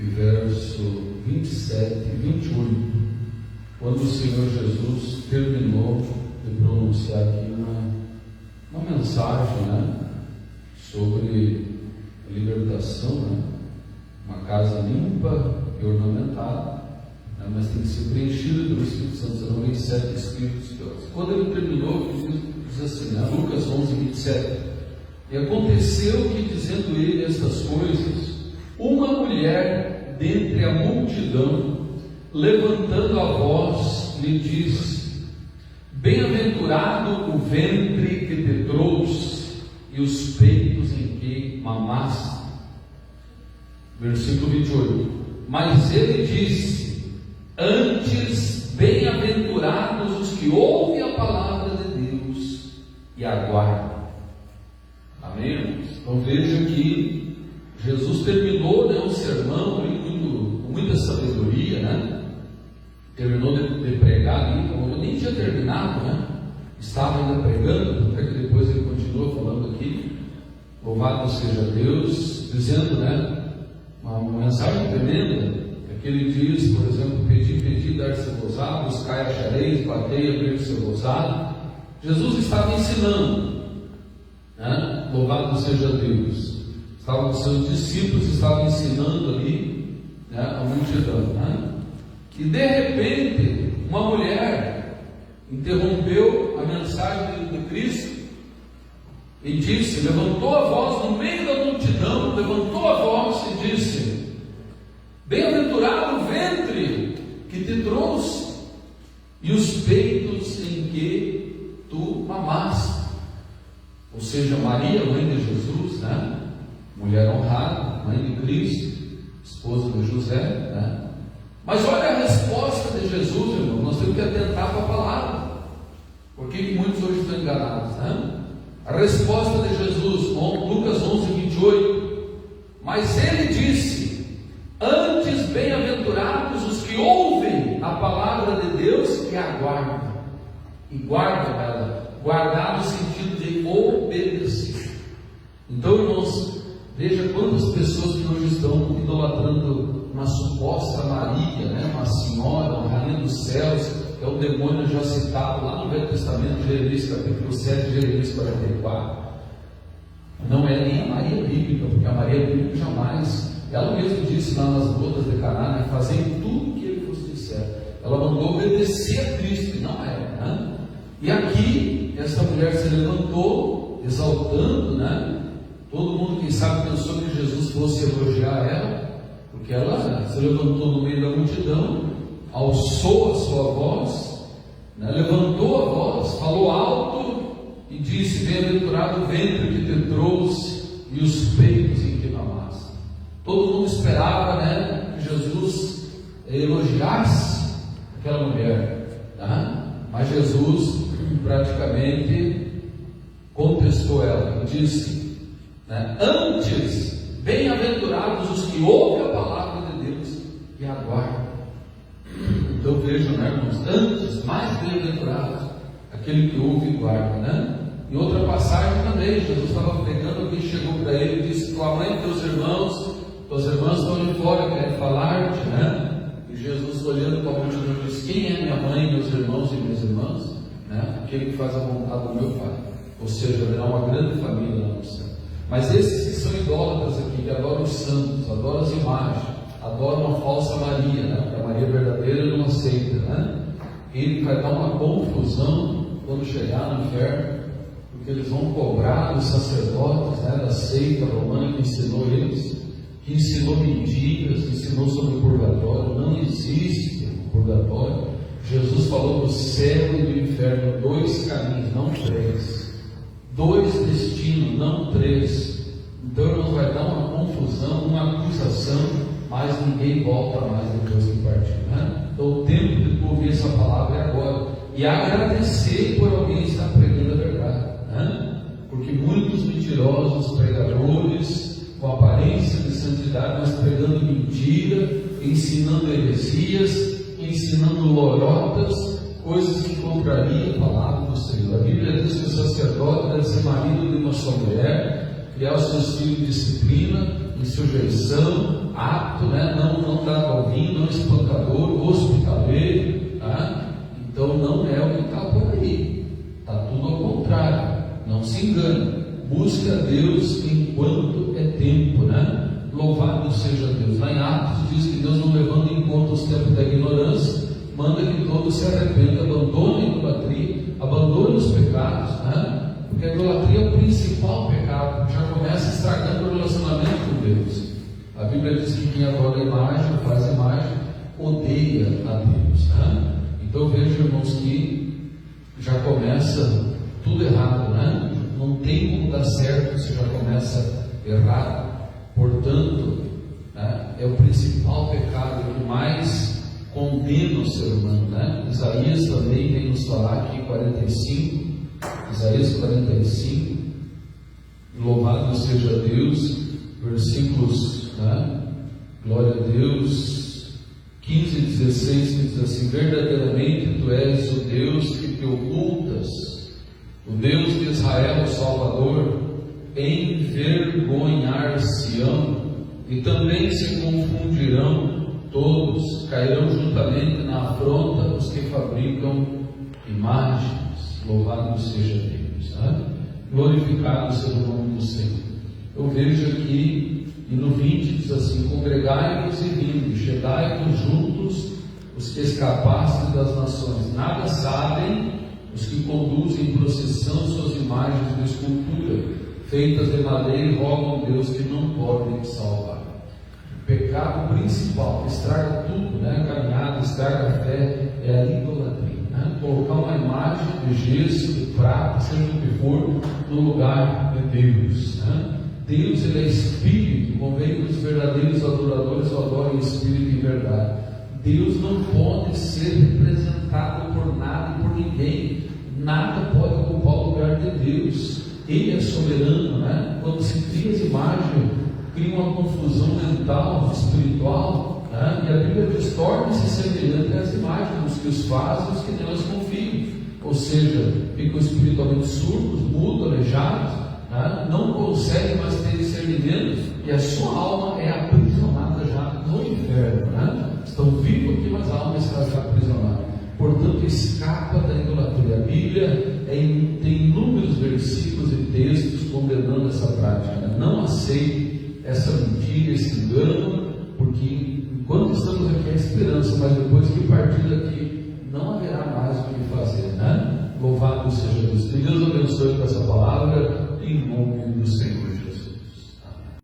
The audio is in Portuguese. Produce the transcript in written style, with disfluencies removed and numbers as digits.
e verso 27 e 28, quando o Senhor Jesus terminou de pronunciar aqui uma mensagem, né, sobre a libertação, né, uma casa limpa e ornamentada, né, mas tem que ser preenchida pelo Espírito Santo, serão 27 Espíritos teóricos. Quando ele terminou, diz assim, né, Lucas 11, 27, e aconteceu que, dizendo ele estas coisas, uma mulher dentre a multidão, levantando a voz, lhe disse: bem-aventurado o ventre que te trouxe e os peitos em que mamaste. Versículo 28. Mas ele disse: antes, bem-aventurados os que ouvem a palavra de Deus e aguardam. Amém? Então veja que Jesus terminou, né, um sermão com muita sabedoria, né? Terminou de pregar ali, então eu nem tinha terminado, né? Estava ainda pregando, até que depois ele continuou falando aqui, louvado seja Deus, dizendo, né, uma mensagem tremenda, que ele diz, por exemplo, pedi, dar-se-vos-á, buscai, achareis, batei, abrir-se-vos-á. Jesus estava ensinando, né? Louvado seja Deus. Estavam os seus discípulos, estavam ensinando ali, né, a multidão, né? E de repente, uma mulher interrompeu a mensagem de Cristo e disse, levantou a voz no meio da multidão, levantou a voz e disse: bem-aventurado o ventre que te trouxe e os peitos em que tu mamaste. Ou seja, Maria, mãe de Jesus, né? Mulher honrada, mãe de Cristo, esposa de José, né? Mas olha a resposta de Jesus, irmão. Nós temos que atentar para a palavra. Por que muitos hoje estão enganados, né? A resposta de Jesus, Lucas 11, 28. Mas ele disse: antes, bem-aventurados os que ouvem a palavra de Deus e aguardam. E guardam ela. Guardar no sentido de obedecer. Então, irmãos, veja quantas pessoas que hoje estão idolatrando uma suposta Maria, né? Uma senhora, uma rainha dos céus, que é o demônio já citado lá no Velho Testamento, Jeremias capítulo 7, Jeremias 44. Não é nem a Maria bíblica, porque a Maria bíblica jamais, ela mesma disse lá nas bodas de Caná, né? Fazei tudo o que ele vos disser. Ela mandou obedecer a Cristo, e não era, né? E aqui, essa mulher se levantou, exaltando, né? Todo mundo, quem sabe, pensou que Jesus fosse elogiar ela, porque ela se levantou no meio da multidão, alçou a sua voz, né? Levantou a voz, falou alto e disse: bem-aventurado o ventre que te trouxe e os peitos em que mamaste. Todo mundo esperava, né, que Jesus elogiasse aquela mulher, tá? Mas Jesus praticamente contestou ela e disse, né, antes, bem-aventurados os que ouvem a palavra de Deus e aguardam. Então vejam, né, irmãos, antes, mais bem-aventurados aquele que ouve e guarda, né? Em outra passagem também, Jesus estava pregando, alguém chegou para ele e disse: tua mãe e tuas irmãs estão ali fora, querem falar-te, né? E Jesus, olhando para a multidão, disse: quem é minha mãe, meus irmãos e minhas irmãs? Né? Aquele que faz a vontade do meu Pai. Ou seja, haverá uma grande família lá no céu. Mas esses que são idólatras aqui, que adoram os santos, adoram as imagens, adoram uma falsa Maria, né? Porque a Maria verdadeira não aceita, né? Ele vai dar uma confusão quando chegar no inferno, porque eles vão cobrar dos sacerdotes, né, da seita romana que ensinou eles, que ensinou mentiras, que ensinou sobre o purgatório. Não existe o purgatório. Jesus falou do céu e do inferno, 2 caminhos, não 3, 2 destinos, não 3. Então irmãos, vai dar uma confusão, uma acusação, mas ninguém volta mais depois que partir, né? Então o tempo de tu ouvir essa palavra é agora, e agradecer por alguém estar pregando a verdade, né? Porque muitos mentirosos, pregadores com aparência de santidade, mas pregando mentira, ensinando heresias, ensinando lorotas, coisas que contrariam a palavra do Senhor. A Bíblia diz que o sacerdote deve ser marido de uma só mulher, criar os seus filhos em disciplina, em sujeição, apto, né? Não dado ao vinho, não espancador, hospitaleiro, tá? Então não é o que está por aí, está tudo ao contrário. Não se engane, busque a Deus enquanto é tempo, né? Louvado seja Deus. Lá em Atos diz que Deus, não levando em conta os tempos da ignorância, manda que todos se arrependam, abandonem a idolatria, abandonem os pecados, né? Porque a idolatria é o principal pecado, já começa estragando o relacionamento com Deus. A Bíblia diz que quem adora a imagem, faz a imagem, odeia a Deus, né? Então veja, irmãos, que já começa tudo errado, né? Não tem como dar certo, você já começa errado. Portanto, né, é o principal pecado que mais condena o ser humano, né? Isaías também vem nos falar aqui em 45, Isaías 45, louvado seja Deus, versículos, né? Glória a Deus, 15 e 16, que diz assim: verdadeiramente tu és o Deus que te ocultas, o Deus de Israel, o Salvador, envergonhar-se-ão, e também se confundirão todos, cairão juntamente na afronta os que fabricam imagens. Louvado seja Deus, né? Glorificado seja o nome do Senhor. Eu vejo aqui, e no 20 diz assim: congregai-vos e vinde, chegai-vos juntos os que escapastem das nações. Nada sabem os que conduzem em procissão suas imagens de escultura, feitas de madeira, e rogam a Deus que não podem salvar. O pecado principal, que estraga tudo, né? A caminhada, estraga a fé, é a idolatria, né? Colocar uma imagem de gesso, de prata, seja o que for, no lugar de Deus, né? Deus, ele é Espírito, convém que os verdadeiros adoradores o adorem em Espírito e em verdade. Deus não pode ser representado por nada e por ninguém. Nada pode ocupar o lugar de Deus. Ele é soberano, né? Quando se cria as imagens, cria uma confusão mental, espiritual, né? E a Bíblia diz: torne-se semelhante às imagens, os que os fazem, os que nelas confiam. Ou seja, ficam espiritualmente surdos, mudos, aleijados, né? Não conseguem mais ter discernimento, e a sua alma é aprisionada já no inferno, né? Estão vivos aqui, mas a alma está já aprisionada. Portanto, escapa da idolatria. A Bíblia tem inúmeros versículos e textos condenando essa prática, né? Não aceite essa mentira, esse engano, porque enquanto estamos aqui há esperança, mas depois que partir daqui não haverá mais o que fazer, né? Louvado seja Deus. Que Deus abençoe com essa palavra, em nome do Senhor.